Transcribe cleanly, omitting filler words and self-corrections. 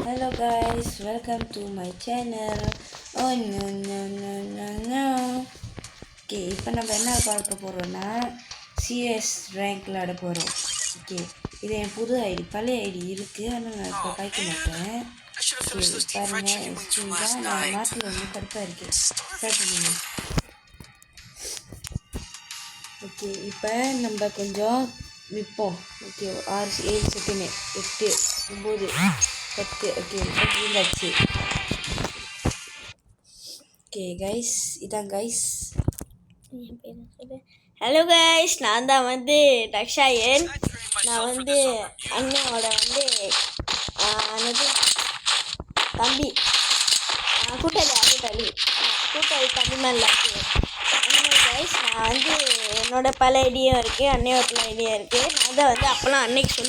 Hello guys, welcome to my channel. Oh no. Okay, இப்போ நம்ம என்ன பார்க்க போகிறோன்னா சிஎஸ் ரேங்க் விளாட போகிறோம். ஓகே, இது என் புது ஐடி, பழைய ஐடி இருக்குது, ஆனால் நான் இப்போ பாய்க்க மாட்டேன். ஓகே பாருங்கள், ஸ்க்ரீன் நான் மாற்றி வந்து கடுப்பாக இருக்குது. ஸ்டார்ட் பண்ணுங்க. ஓகே, இப்போ நம்ம கொஞ்சம் விற்போம். Okay, 6 7 second 8 9 10. ஓகே இருந்தாச்சு. ஓகே கைஸ், இதான் கைஸ். ஹலோ கைஸ், நான் தான் வந்து தக்ஷாயன். நான் வந்து அண்ணனோட வந்து தம்பி கூட்டாளி தம்பிமல்ல. கைஸ், நான் வந்து என்னோட பல ஐடியும் இருக்குது, அன்னையோட பல ஐடியும் இருக்குது. நான் தான் வந்து அப்போலாம் அன்னைக்கு